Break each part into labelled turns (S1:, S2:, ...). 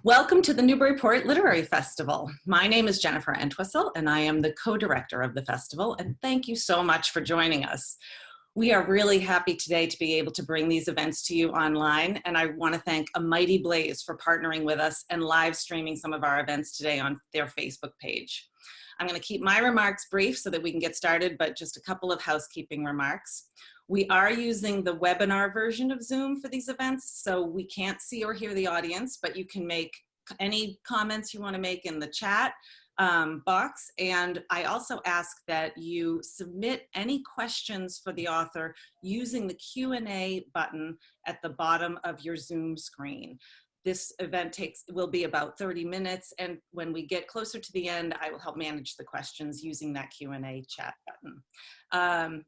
S1: Welcome to the Newburyport Literary Festival. My name is Jennifer Entwistle, and I am the co-director of the festival, and thank you so much for joining us. We are really happy today to be able to bring these events to you online, and I want to thank A Mighty Blaze for partnering with us and live streaming some of our events today on their Facebook page. I'm going to keep my remarks brief so that we can get started, but just a couple of housekeeping remarks. We are using the webinar version of Zoom for these events, so we can't see or hear the audience, but you can make any comments you want to make in the chat box. And I also ask that you submit any questions for the author using the Q&A button at the bottom of your Zoom screen. This event will be about 30 minutes, and when we get closer to the end, I will help manage the questions using that Q&A chat button.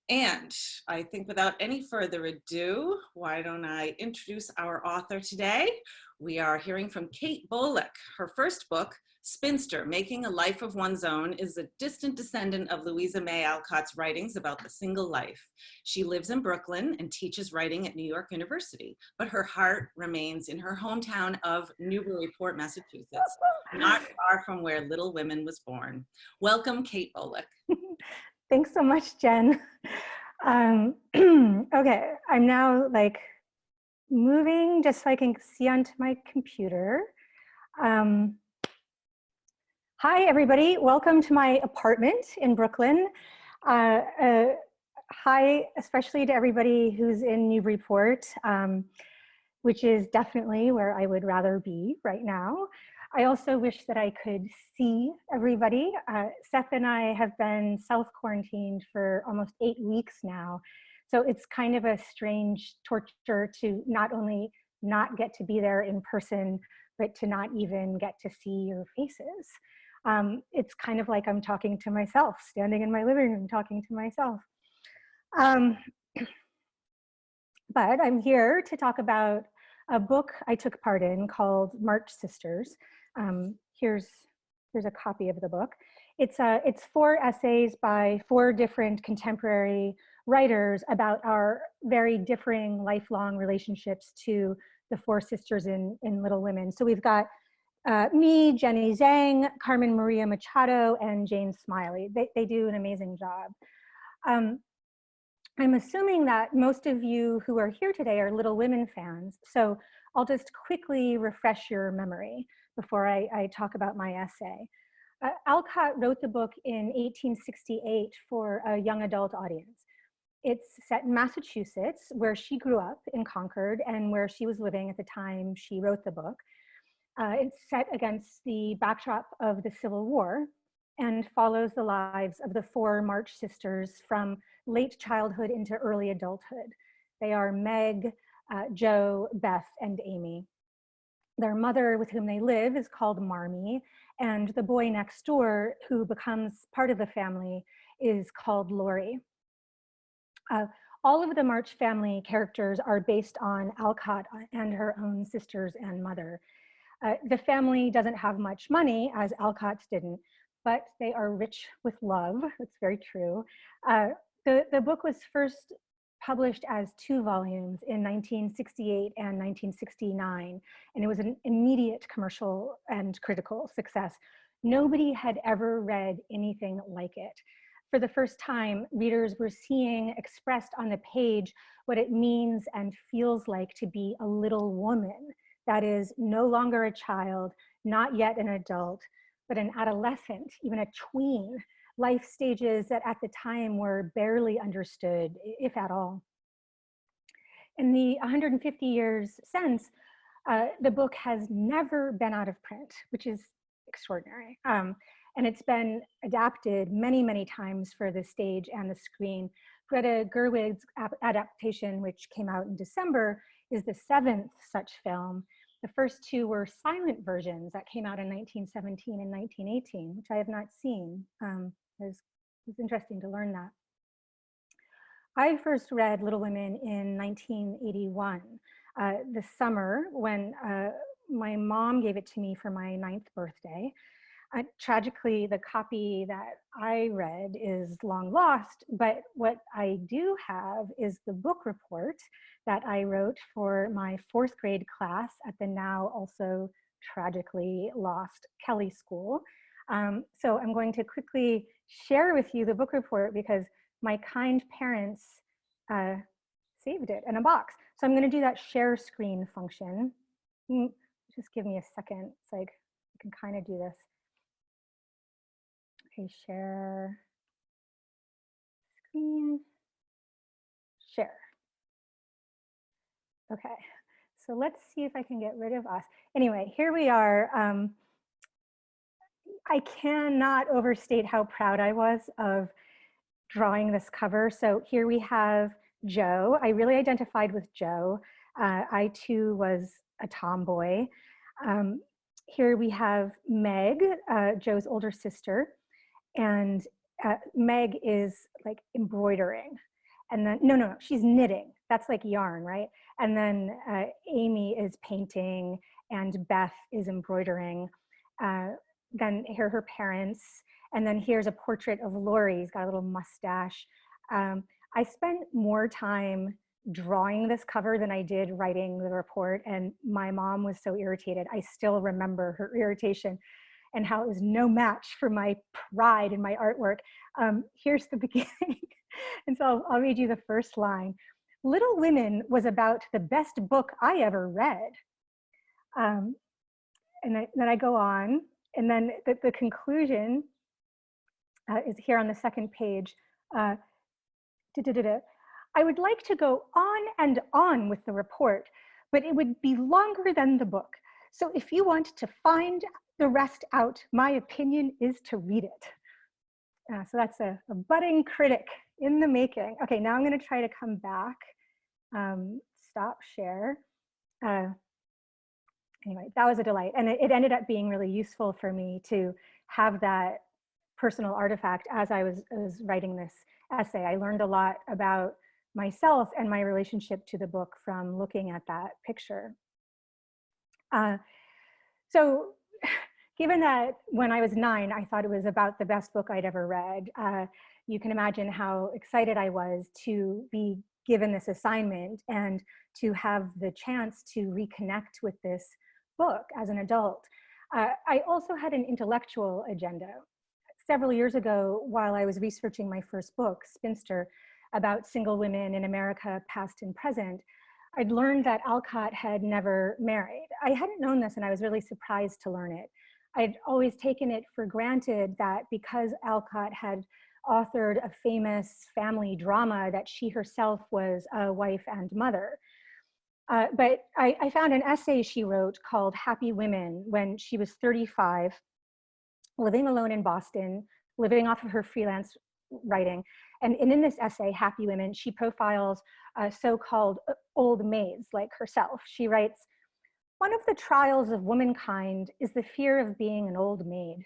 S1: And I think without any further ado, why don't I introduce our author today? We are hearing from Kate Bolick. Her first book, Spinster, Making a Life of One's Own, is a distant descendant of Louisa May Alcott's writings about the single life. She lives in Brooklyn and teaches writing at New York University, but her heart remains in her hometown of Newburyport, Massachusetts, not far from where Little Women was born. Welcome, Kate Bolick.
S2: Thanks so much, Jen. Okay, I'm now moving just so I can see onto my computer. Hi, everybody. Welcome to my apartment in Brooklyn. Hi, especially to everybody who's in Newburyport, which is definitely where I would rather be right now. I also wish that I could see everybody. Seth and I have been self-quarantined for almost 8 weeks now. So it's kind of a strange torture to not only not get to be there in person, but to not even get to see your faces. It's kind of like I'm talking to myself, standing in my living room talking to myself. But I'm here to talk about a book I took part in called March Sisters. Here's a copy of the book. It's 4 essays by 4 different contemporary writers about our very differing lifelong relationships to the 4 sisters in Little Women. So we've got me, Jenny Zhang, Carmen Maria Machado, and Jane Smiley. They do an amazing job. I'm assuming that most of you who are here today are Little Women fans, so I'll just quickly refresh your memory before I talk about my essay. Alcott wrote the book in 1868 for a young adult audience. It's set in Massachusetts, where she grew up in Concord and where she was living at the time she wrote the book. It's set against the backdrop of the Civil War and follows the lives of the 4 March sisters from late childhood into early adulthood. They are Meg, Jo, Beth, and Amy. Their mother with whom they live is called Marmee, and the boy next door who becomes part of the family is called Laurie. All of the March family characters are based on Alcott and her own sisters and mother. The family doesn't have much money, as Alcott's didn't, but they are rich with love. That's very true. The book was first published as 2 volumes in 1968 and 1969, and it was an immediate commercial and critical success. Nobody had ever read anything like it. For the first time, readers were seeing expressed on the page what it means and feels like to be a little woman. That is, no longer a child, not yet an adult, but an adolescent, even a tween. Life stages that at the time were barely understood, if at all. In the 150 years since, the book has never been out of print, which is extraordinary. And it's been adapted many, many times for the stage and the screen. Greta Gerwig's adaptation, which came out in December, is the 7th such film. The first 2 were silent versions that came out in 1917 and 1918, which I have not seen. It was interesting to learn that. I first read Little Women in 1981, the summer when my mom gave it to me for my 9th birthday. Tragically, the copy that I read is long lost, but what I do have is the book report that I wrote for my 4th grade class at the now also tragically lost Kelly School. So I'm going to quickly share with you the book report because my kind parents saved it in a box. So I'm going to do that share screen function. Just give me a second so I can kind of do this. Okay, share screen, share. Okay, so let's see if I can get rid of us. Anyway, here we are. I cannot overstate how proud I was of drawing this cover. So here we have Joe. I really identified with Joe. I too was a tomboy. Here we have Meg, Joe's older sister, and Meg is like embroidering. And then, no, she's knitting. That's like yarn, right? And then Amy is painting and Beth is embroidering. Then here are her parents. And then here's a portrait of Lori. He's got a little mustache. I spent more time drawing this cover than I did writing the report. And my mom was so irritated. I still remember her irritation and how it was no match for my pride in my artwork. Here's the beginning. And so I'll read you the first line. Little Women was about the best book I ever read. And then I go on. And then the conclusion is here on the second page. I would like to go on and on with the report, but it would be longer than the book. So if you want to find the rest out, my opinion is to read it. So that's a budding critic in the making. Okay, now I'm going to try to come back. Stop share. Anyway, that was a delight. And it ended up being really useful for me to have that personal artifact as I was writing this essay. I learned a lot about myself and my relationship to the book from looking at that picture. So given that when I was 9, I thought it was about the best book I'd ever read, you can imagine how excited I was to be given this assignment and to have the chance to reconnect with this book as an adult. I also had an intellectual agenda. Several years ago, while I was researching my first book, Spinster, about single women in America, past and present, I'd learned that Alcott had never married. I hadn't known this and I was really surprised to learn it. I'd always taken it for granted that because Alcott had authored a famous family drama that she herself was a wife and mother. But I found an essay she wrote called Happy Women when she was 35, living alone in Boston, living off of her freelance writing. And in this essay, Happy Women, she profiles so-called old maids like herself. She writes, "One of the trials of womankind is the fear of being an old maid.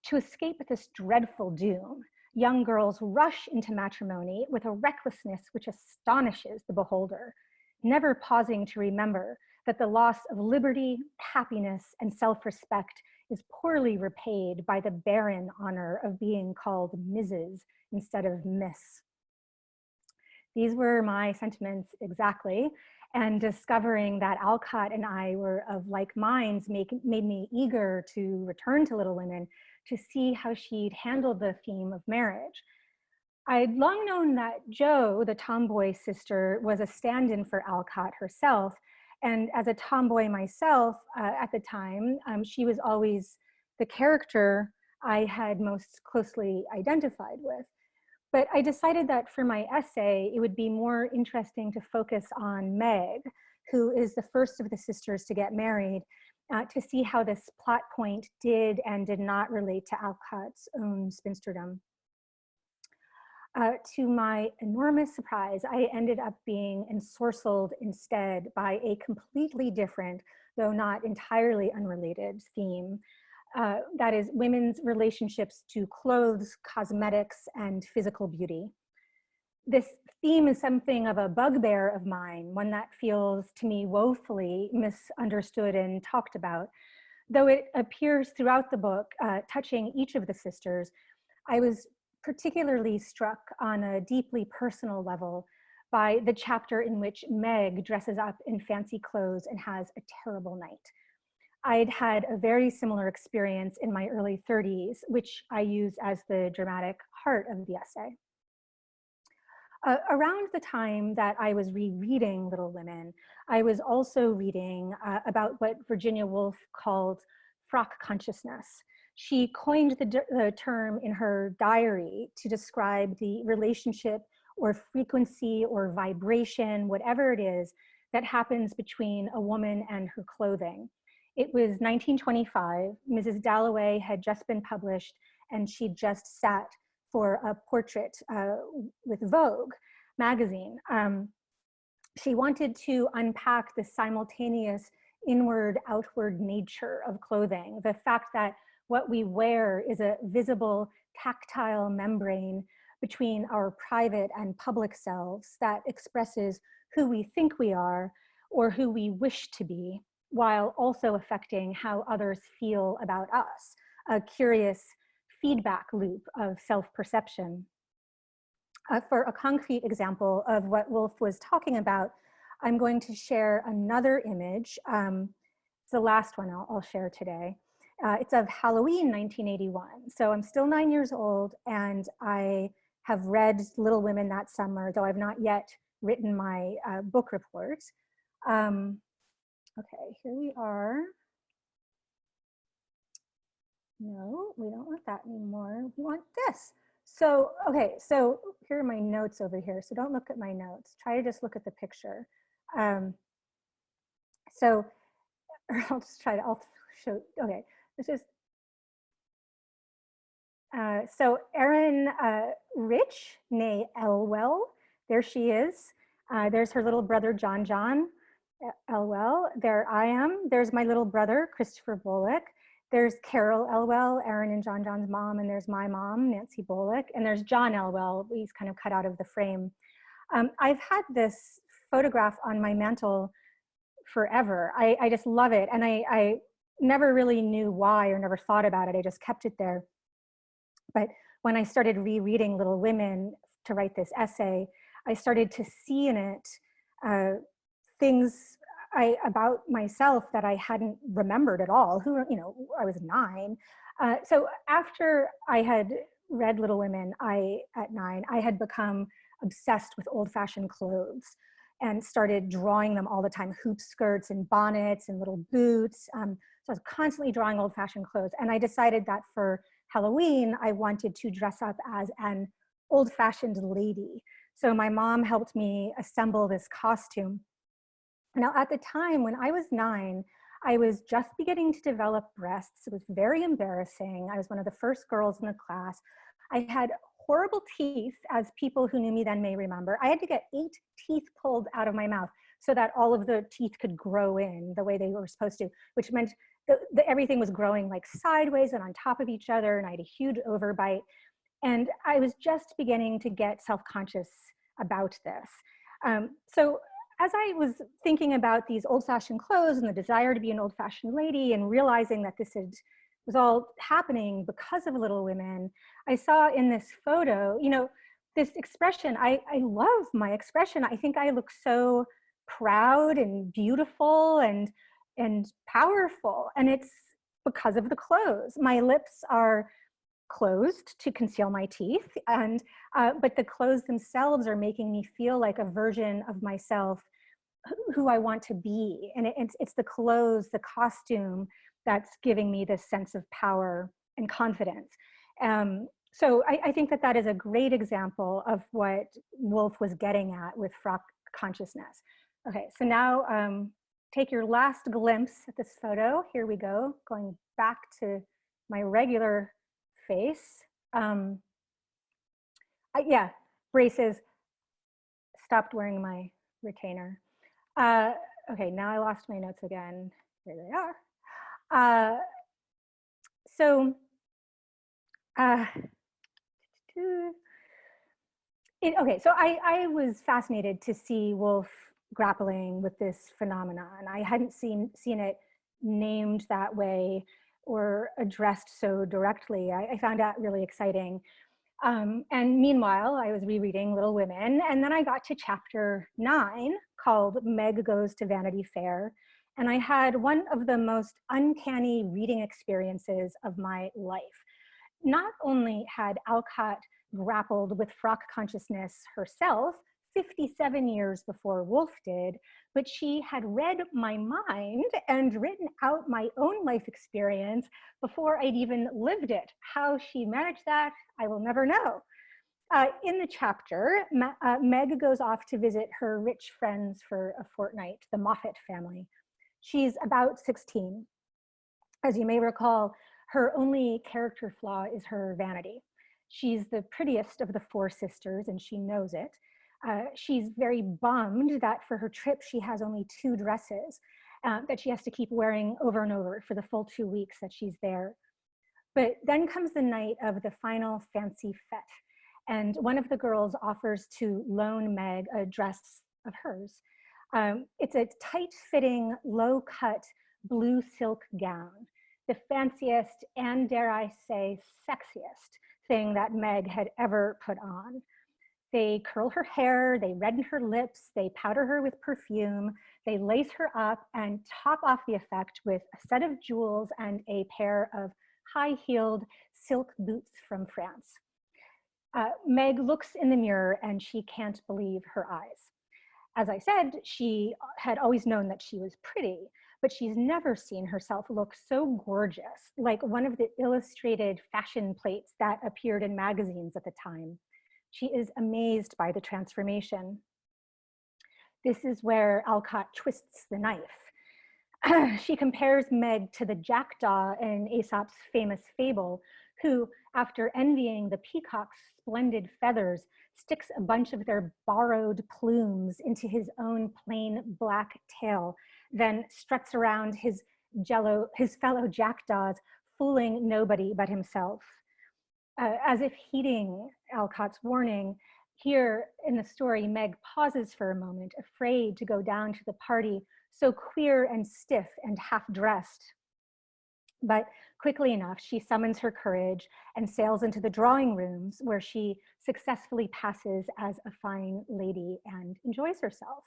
S2: To escape this dreadful doom, young girls rush into matrimony with a recklessness which astonishes the beholder, never pausing to remember that the loss of liberty, happiness, and self-respect is poorly repaid by the barren honor of being called Mrs. instead of Miss." These were my sentiments exactly, and discovering that Alcott and I were of like minds made me eager to return to Little Women to see how she'd handled the theme of marriage. I'd long known that Jo, the tomboy sister, was a stand-in for Alcott herself. And as a tomboy myself at the time, she was always the character I had most closely identified with. But I decided that for my essay, it would be more interesting to focus on Meg, who is the first of the sisters to get married, to see how this plot point did and did not relate to Alcott's own spinsterdom. To my enormous surprise, I ended up being ensorcelled instead by a completely different, though not entirely unrelated theme. That is women's relationships to clothes, cosmetics, and physical beauty. This theme is something of a bugbear of mine, one that feels to me woefully misunderstood and talked about. Though it appears throughout the book, touching each of the sisters, I was particularly struck on a deeply personal level by the chapter in which Meg dresses up in fancy clothes and has a terrible night. I'd had a very similar experience in my early 30s, which I use as the dramatic heart of the essay. Around the time that I was rereading Little Women, I was also reading about what Virginia Woolf called frock consciousness. She coined the term in her diary to describe the relationship or frequency or vibration, whatever it is, that happens between a woman and her clothing. It was 1925, Mrs. Dalloway had just been published, and she just sat for a portrait with Vogue magazine. She wanted to unpack the simultaneous inward-outward nature of clothing, the fact that what we wear is a visible tactile membrane between our private and public selves that expresses who we think we are or who we wish to be, while also affecting how others feel about us, a curious feedback loop of self-perception. For a concrete example of what Woolf was talking about, I'm going to share another image. It's the last one I'll share today. It's of Halloween 1981. So I'm still 9 years old, and I have read Little Women that summer, though I've not yet written my book report. Okay, here we are. No, we don't want that anymore. We want this. So, okay, so here are my notes over here. So don't look at my notes. Try to just look at the picture. So I'll just try to, I'll show, okay, this is, so Erin Rich, née Elwell, there she is. There's her little brother, John Elwell. There I am. There's my little brother, Christopher Bolick. There's Carol Elwell, Erin and John's mom, and there's my mom, Nancy Bolick, and there's John Elwell. He's kind of cut out of the frame. I've had this photograph on my mantle forever. I just love it, and I never really knew why or never thought about it. I just kept it there. But when I started rereading Little Women to write this essay, I started to see in it things about myself that I hadn't remembered at all. I was 9. So after I had read Little Women, at 9, I had become obsessed with old-fashioned clothes and started drawing them all the time, hoop skirts and bonnets and little boots. So I was constantly drawing old-fashioned clothes. And I decided that for Halloween, I wanted to dress up as an old-fashioned lady. So my mom helped me assemble this costume. Now, at the time when I was 9, I was just beginning to develop breasts. It was very embarrassing. I was one of the first girls in the class. I had horrible teeth, as people who knew me then may remember. I had to get 8 teeth pulled out of my mouth so that all of the teeth could grow in the way they were supposed to, which meant everything was growing like sideways and on top of each other, and I had a huge overbite. And I was just beginning to get self-conscious about this. So as I was thinking about these old-fashioned clothes and the desire to be an old-fashioned lady and realizing that this was all happening because of Little Women, I saw in this photo, this expression. I love my expression. I think I look so proud and beautiful and powerful, and it's because of the clothes. My lips are closed to conceal my teeth, and but the clothes themselves are making me feel like a version of myself who I want to be. And it's the clothes, the costume, that's giving me this sense of power and confidence. So I think that is a great example of what Woolf was getting at with frock consciousness. Okay, so now take your last glimpse at this photo. Here we go, going back to my regular face. Yeah, braces. Stopped wearing my retainer. Okay, now I lost my notes again. Here they are. Okay, so I was fascinated to see Woolf grappling with this phenomenon. I hadn't seen it named that way or addressed so directly. I found that really exciting. And meanwhile, I was rereading Little Women, and then I got to chapter 9 called Meg Goes to Vanity Fair. And I had one of the most uncanny reading experiences of my life. Not only had Alcott grappled with frock consciousness herself 57 years before Woolf did, but she had read my mind and written out my own life experience before I'd even lived it. How she managed that, I will never know. In the chapter, Meg goes off to visit her rich friends for a fortnight, the Moffat family. She's about 16. As you may recall, her only character flaw is her vanity. She's the prettiest of the four sisters, and she knows it. She's very bummed that for her trip, she has only 2 dresses that she has to keep wearing over and over for the full 2 weeks that she's there. But then comes the night of the final fancy fete, and one of the girls offers to loan Meg a dress of hers. It's a tight-fitting, low-cut blue silk gown, the fanciest and, dare I say, sexiest thing that Meg had ever put on. They curl her hair, they redden her lips, they powder her with perfume, they lace her up and top off the effect with a set of jewels and a pair of high-heeled silk boots from France. Meg looks in the mirror and she can't believe her eyes. As I said, she had always known that she was pretty, but she's never seen herself look so gorgeous, like one of the illustrated fashion plates that appeared in magazines at the time. She is amazed by the transformation. This is where Alcott twists the knife. She compares Meg to the jackdaw in Aesop's famous fable, who, after envying the peacock's splendid feathers, sticks a bunch of their borrowed plumes into his own plain black tail, then struts around his fellow jackdaws, fooling nobody but himself. As if heeding Alcott's warning, here in the story, Meg pauses for a moment, afraid to go down to the party, so queer and stiff and half-dressed. But quickly enough, she summons her courage and sails into the drawing rooms where she successfully passes as a fine lady and enjoys herself.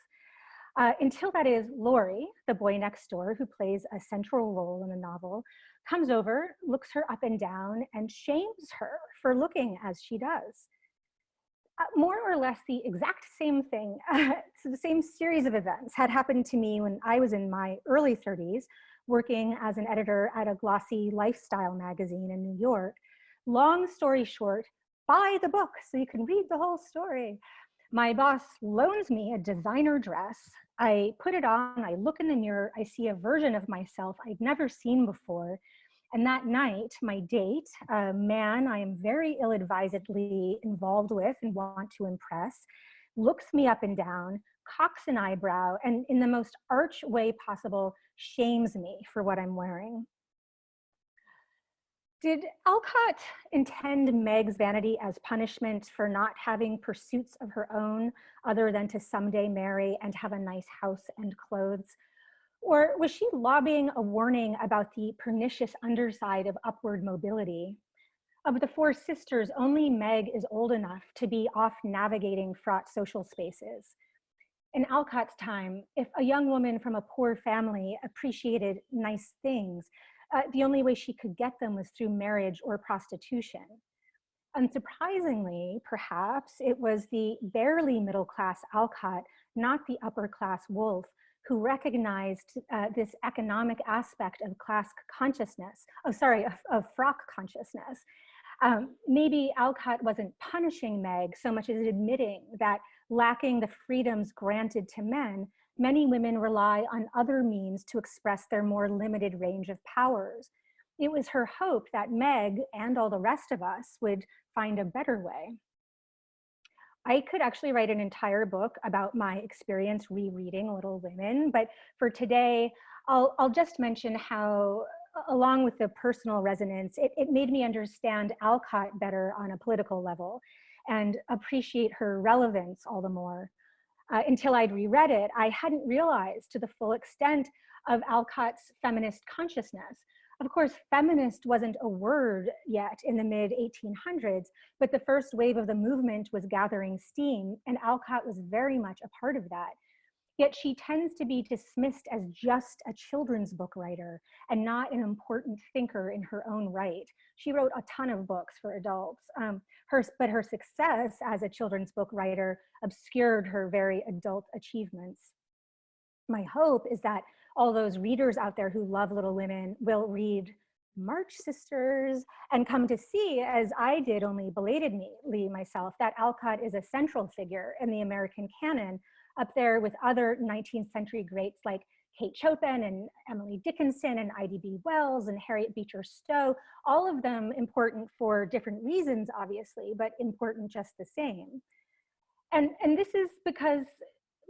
S2: Until that is Laurie, the boy next door who plays a central role in the novel, comes over, looks her up and down, and shames her for looking as she does. More or less the exact same thing, so the same series of events had happened to me when I was in my early 30s, working as an editor at a glossy lifestyle magazine in New York. Long story short, buy the book so you can read the whole story. My boss loans me a designer dress. I put it on, I look in the mirror, I see a version of myself I'd never seen before. And that night, my date, a man I am very ill-advisedly involved with and want to impress, looks me up and down, cocks an eyebrow, and in the most arch way possible, shames me for what I'm wearing. Did Alcott intend Meg's vanity as punishment for not having pursuits of her own other than to someday marry and have a nice house and clothes? Or was she lobbying a warning about the pernicious underside of upward mobility? Of the 4 sisters, only Meg is old enough to be off navigating fraught social spaces. In Alcott's time, if a young woman from a poor family appreciated nice things, the only way she could get them was through marriage or prostitution. Unsurprisingly, perhaps, it was the barely middle-class Alcott, not the upper-class Woolf, who recognized this economic aspect of class consciousness, of frock consciousness. Maybe Alcott wasn't punishing Meg so much as admitting that lacking the freedoms granted to men, many women rely on other means to express their more limited range of powers. It was her hope that Meg and all the rest of us would find a better way. I could actually write an entire book about my experience rereading Little Women, but for today, I'll just mention how, along with the personal resonance, it made me understand Alcott better on a political level and appreciate her relevance all the more. Until I'd reread it, I hadn't realized to the full extent of Alcott's feminist consciousness. Of course, feminist wasn't a word yet in the mid-1800s, but the first wave of the movement was gathering steam, and Alcott was very much a part of that. yet she tends to be dismissed as just a children's book writer and not an important thinker in her own right. She wrote a ton of books for adults, but her success as a children's book writer obscured her very adult achievements. My hope is that all those readers out there who love Little Women will read March Sisters and come to see, as I did only belatedly myself, that Alcott is a central figure in the American canon, up there with other 19th century greats like Kate Chopin and Emily Dickinson and Ida B. Wells and Harriet Beecher Stowe, all of them important for different reasons, obviously, but important just the same. And this is because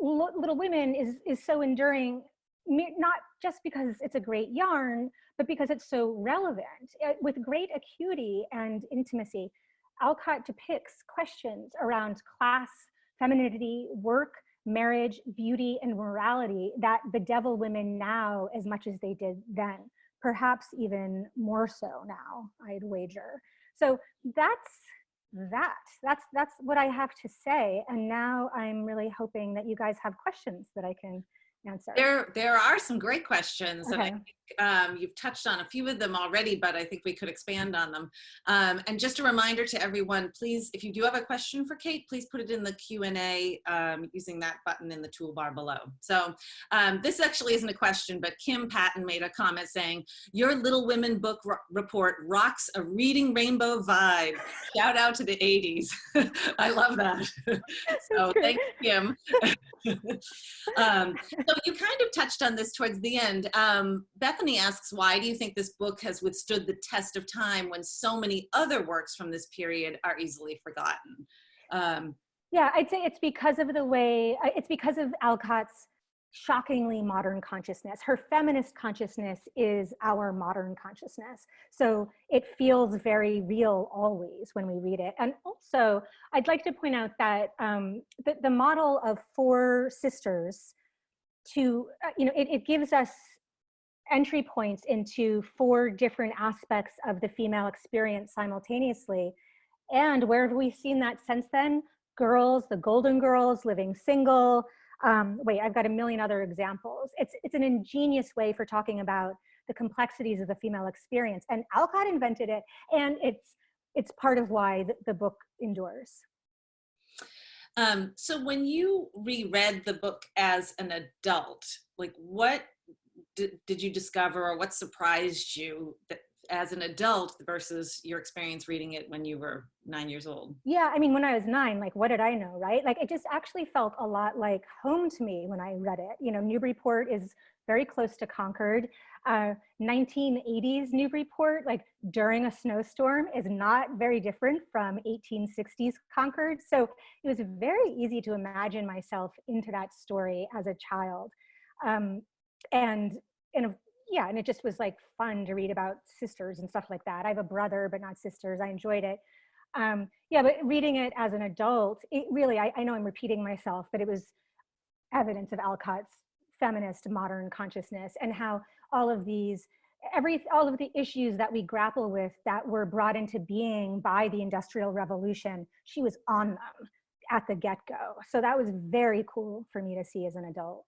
S2: Little Women is so enduring, not just because it's a great yarn, but because it's so relevant. With great acuity and intimacy, Alcott depicts questions around class, femininity, work, marriage, beauty, and morality that bedevil women now as much as they did then, perhaps even more so now, I'd wager. So that's what I have to say. And now I'm really hoping that you guys have questions that I can answer.
S1: There are some great questions,
S2: Okay.
S1: and I think you've touched on a few of them already, but I think we could expand on them. And just a reminder to everyone, please, if you do have a question for Kate, please put it in the Q&A using that button in the toolbar below. So this actually isn't a question, but Kim Patton made a comment saying, "Your Little Women book report rocks a reading rainbow vibe. Shout out to the 80s." I love that. So thank you, Kim. So you kind of touched on this towards the end. Bethany asks, why do you think this book has withstood the test of time when so many other works from this period are easily forgotten?
S2: Yeah, I'd say it's because of Alcott's shockingly modern consciousness. Her feminist consciousness is our modern consciousness. So it feels very real always when we read it. And also, I'd like to point out that the model of four sisters it gives us entry points into four different aspects of the female experience simultaneously. And where have we seen that since then? Girls, the Golden Girls, Living Single. Wait, I've got a million other examples. It's an ingenious way for talking about the complexities of the female experience. And Alcott invented it, and it's part of why the book endures.
S1: So when you reread the book as an adult, like what did you discover, or what surprised you as an adult versus your experience reading it when you were 9 years old?
S2: Yeah, I mean, when I was 9, like, what did I know, right? Like, it just actually felt a lot like home to me when I read it. You know, Newburyport is very close to Concord. 1980s Newburyport, like during a snowstorm, is not very different from 1860s Concord. So it was very easy to imagine myself into that story as a child. And it just was like fun to read about sisters and stuff like that. I have a brother, but not sisters. I enjoyed it. But reading it as an adult, it really, I know I'm repeating myself, but it was evidence of Alcott's feminist modern consciousness and how all of the issues that we grapple with that were brought into being by the Industrial Revolution, she was on them at the get-go. So that was very cool for me to see as an adult.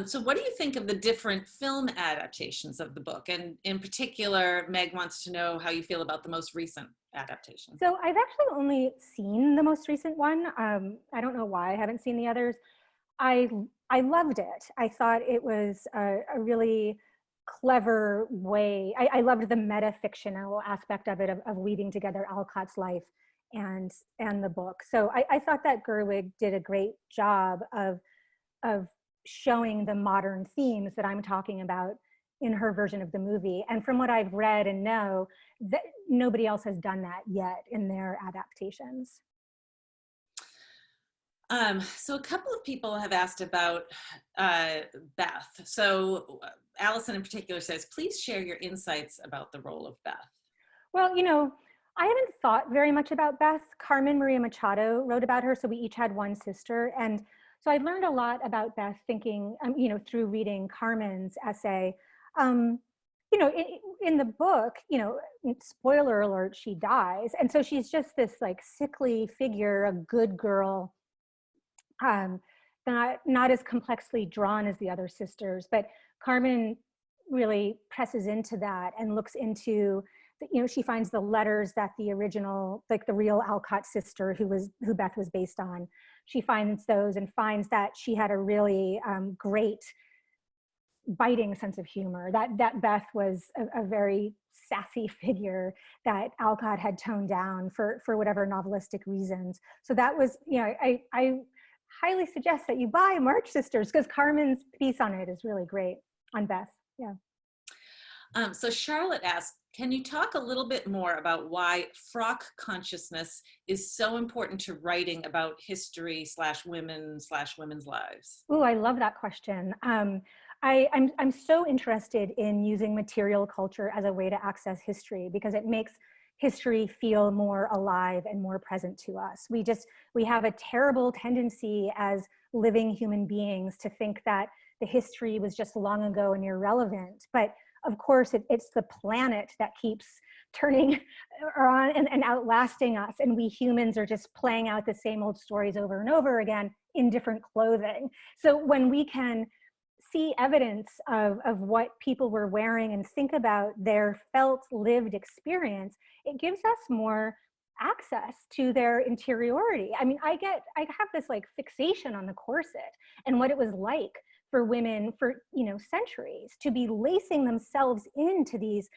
S1: So what do you think of the different film adaptations of the book? And in particular, Meg wants to know how you feel about the most recent adaptation.
S2: So I've actually only seen the most recent one. I don't know why I haven't seen the others. I loved it. I thought it was a really clever way. I loved the meta-fictional aspect of it, of weaving together Alcott's life and the book. So I thought that Gerwig did a great job of showing the modern themes that I'm talking about in her version of the movie. And from what I've read and know, that nobody else has done that yet in their adaptations.
S1: So a couple of people have asked about Beth. So Allison in particular says, please share your insights about the role of Beth.
S2: Well, you know, I haven't thought very much about Beth. Carmen Maria Machado wrote about her, so we each had one sister. And so I learned a lot about Beth thinking, through reading Carmen's essay. In the book, spoiler alert, she dies. And so she's just this like sickly figure, a good girl, not as complexly drawn as the other sisters, but Carmen really presses into that and looks into, she finds the letters that the original, like the real Alcott sister who Beth was based on, she finds those and finds that she had a really great biting sense of humor, that Beth was a very sassy figure that Alcott had toned down for whatever novelistic reasons. So that was, I highly suggest that you buy March Sisters, because Carmen's piece on it is really great, on Beth. Yeah.
S1: So Charlotte asked, can you talk a little bit more about why frock consciousness is so important to writing about history / women's lives?
S2: Oh, I love that question. I'm so interested in using material culture as a way to access history, because it makes history feel more alive and more present to us. We have a terrible tendency as living human beings to think that the history was just long ago and irrelevant. But of course, it's the planet that keeps turning on and outlasting us. And we humans are just playing out the same old stories over and over again in different clothing. So when we can see evidence of what people were wearing and think about their felt lived experience, it gives us more access to their interiority. I mean, I have this like fixation on the corset and what it was like for women for centuries to be lacing themselves into these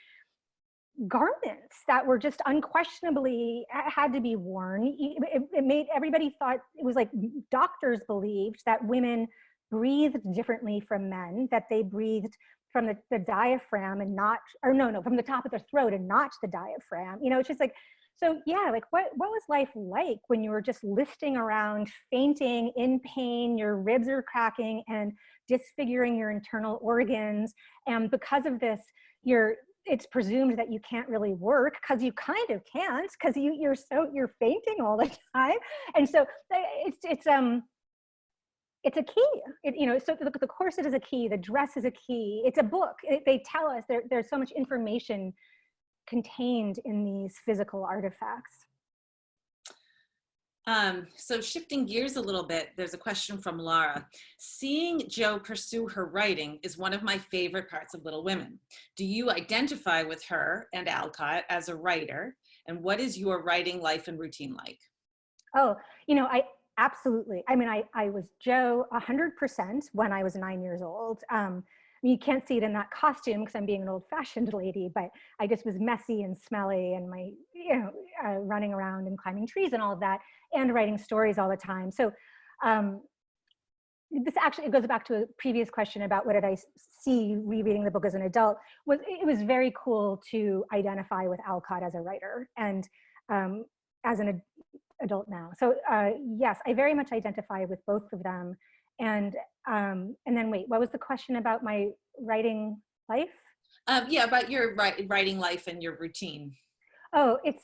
S2: garments that were just unquestionably had to be worn. It made everybody thought it was like doctors believed that women breathed differently from men, that they breathed from the diaphragm and not, or no, from the top of their throat and not the diaphragm. It's just like, so yeah, like what was life like when you were just listing around, fainting, in pain, your ribs are cracking and disfiguring your internal organs. And because of this, it's presumed that you can't really work, because you kind of can't, because you're fainting all the time. And so it's a key. So the corset is a key, the dress is a key, it's a book. They tell us there's so much information contained in these physical artifacts.
S1: So shifting gears a little bit, there's a question from Laura. Seeing Jo pursue her writing is one of my favorite parts of Little Women. Do you identify with her and Alcott as a writer? And what is your writing life and routine like?
S2: Oh, I absolutely. I mean, I was Jo 100% when I was 9 years old. You can't see it in that costume because I'm being an old-fashioned lady, but I just was messy and smelly and running around and climbing trees and all of that, and writing stories all the time. So this actually, it goes back to a previous question about what did I see rereading the book as an adult. It was very cool to identify with Alcott as a writer and as an adult now. So yes, I very much identify with both of them. And then wait, what was the question about my writing life?
S1: Yeah, about your writing life and your routine.
S2: Oh, it's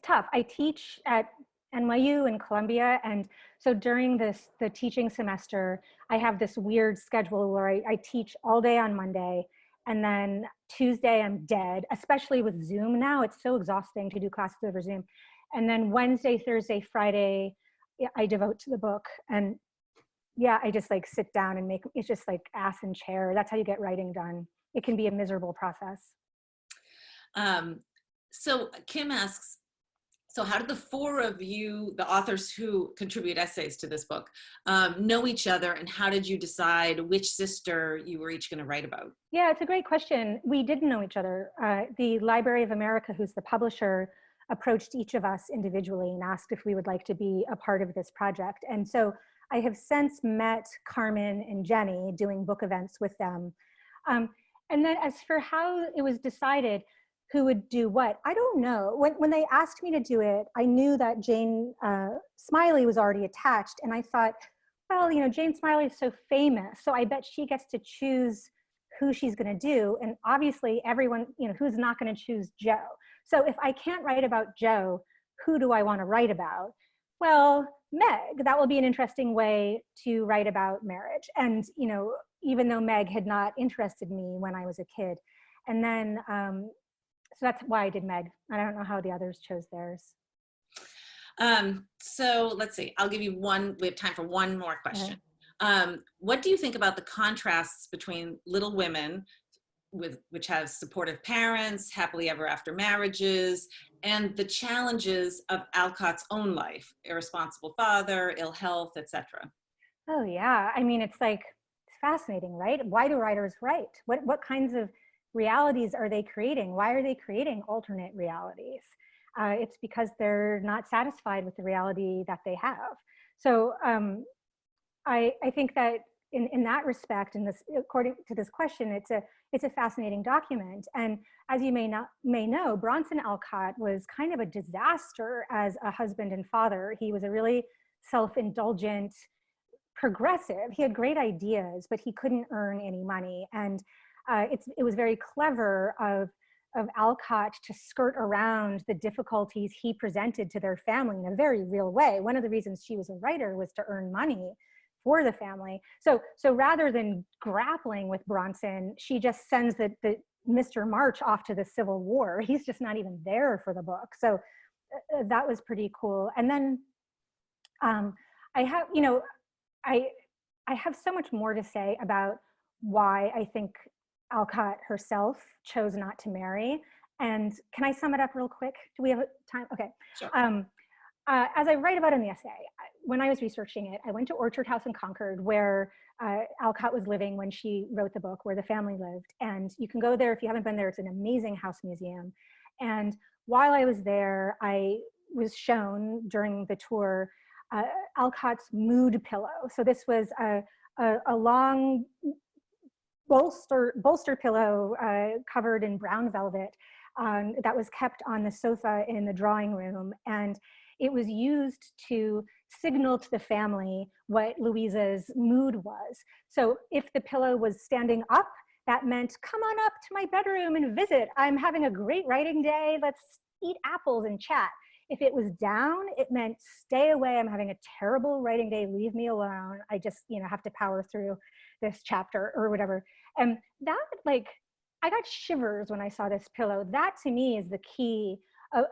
S2: tough. I teach at NYU and Columbia, and so during the teaching semester, I have this weird schedule where I teach all day on Monday, and then Tuesday I'm dead, especially with Zoom now. It's so exhausting to do classes over Zoom. And then Wednesday, Thursday, Friday, I devote to the book. And yeah, I just like sit down and it's just like ass and chair. That's how you get writing done. It can be a miserable process.
S1: So Kim asks, so how did the four of you, the authors who contribute essays to this book, know each other, and how did you decide which sister you were each going to write about?
S2: Yeah, it's a great question. We didn't know each other. The Library of America, who's the publisher, approached each of us individually and asked if we would like to be a part of this project. And so I have since met Carmen and Jenny doing book events with them. And then as for how it was decided who would do what, I don't know. When they asked me to do it, I knew that Jane Smiley was already attached. And I thought, well, Jane Smiley is so famous, so I bet she gets to choose who she's going to do. And obviously everyone, who's not going to choose Jo? So if I can't write about Jo, who do I want to write about? Well, Meg. That will be an interesting way to write about marriage. And, even though Meg had not interested me when I was a kid. And then, so that's why I did Meg. I don't know how the others chose theirs.
S1: So let's see, I'll give you one, we have time for one more question. What do you think about the contrasts between Little Women, which has supportive parents, happily ever after marriages, and the challenges of Alcott's own life, irresponsible father, ill health, etc.?
S2: Oh yeah, I mean, it's like, it's fascinating, right? Why do writers write? What kinds of realities are they creating? Why are they creating alternate realities? It's because they're not satisfied with the reality that they have. So I think that in that respect, in this, according to this question, it's a fascinating document. And as you may know, Bronson Alcott was kind of a disaster as a husband and father. He was a really self-indulgent progressive. He had great ideas, but he couldn't earn any money. And it was very clever of Alcott to skirt around the difficulties he presented to their family in a very real way. One of the reasons she was a writer was to earn money for the family. So rather than grappling with Bronson, she just sends the Mr. March off to the Civil War. He's just not even there for the book. So that was pretty cool. And then I have, I have so much more to say about why I think Alcott herself chose not to marry. And can I sum it up real quick? Do we have time? Okay.
S1: Sure.
S2: As I write about in the essay, when I was researching it, I went to Orchard House in Concord, where Alcott was living when she wrote the book, where the family lived. And you can go there if you haven't been there. It's an amazing house museum. And while I was there, I was shown during the tour Alcott's mood pillow. So this was a long bolster pillow covered in brown velvet that was kept on the sofa in the drawing room. And it was used to signal to the family what Louisa's mood was. So if the pillow was standing up, that meant, come on up to my bedroom and visit. I'm having a great writing day. Let's eat apples and chat. If it was down, it meant, stay away. I'm having a terrible writing day. Leave me alone. I just, have to power through this chapter or whatever. And that, like, I got shivers when I saw this pillow. That to me is the key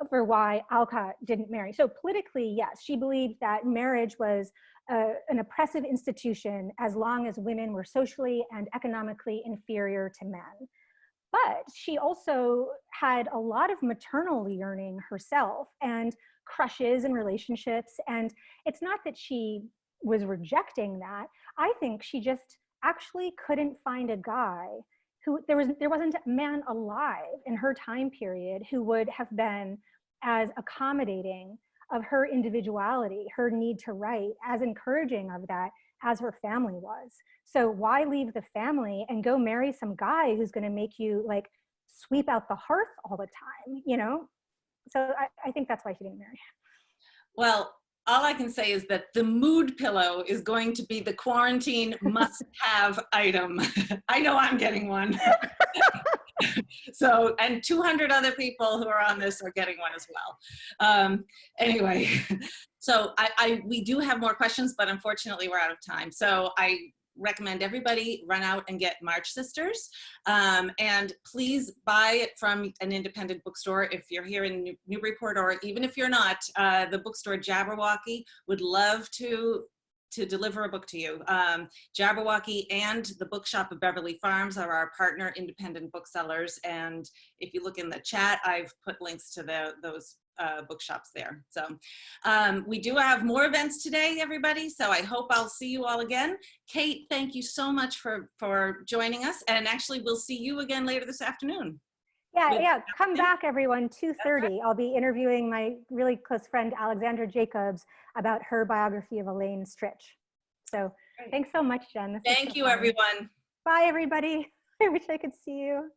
S2: for why Alcott didn't marry. So politically, yes, she believed that marriage was an oppressive institution as long as women were socially and economically inferior to men. But she also had a lot of maternal yearning herself and crushes and relationships. And it's not that she was rejecting that. I think she just actually couldn't find a guy who, there wasn't a man alive in her time period who would have been as accommodating of her individuality, her need to write, as encouraging of that as her family was. So why leave the family and go marry some guy who's going to make you like sweep out the hearth all the time, So I think that's why she didn't marry.
S1: Well, all I can say is that the mood pillow is going to be the quarantine must-have item. I know I'm getting one. So, and 200 other people who are on this are getting one as well. Anyway, so we do have more questions, but unfortunately we're out of time. So I recommend everybody run out and get March Sisters. And please buy it from an independent bookstore if you're here in Newburyport, or even if you're not, the bookstore Jabberwocky would love to deliver a book to you. Jabberwocky and the Bookshop of Beverly Farms are our partner independent booksellers. And if you look in the chat, I've put links to those bookshops there. So we do have more events today, everybody. So I hope I'll see you all again. Kate, thank you so much for joining us. And actually, we'll see you again later this afternoon.
S2: Yeah, come back everyone, 2:30. I'll be interviewing my really close friend, Alexandra Jacobs, about her biography of Elaine Stritch. So thanks so much, Jen.
S1: Thank you, everyone.
S2: Bye, everybody. I wish I could see you.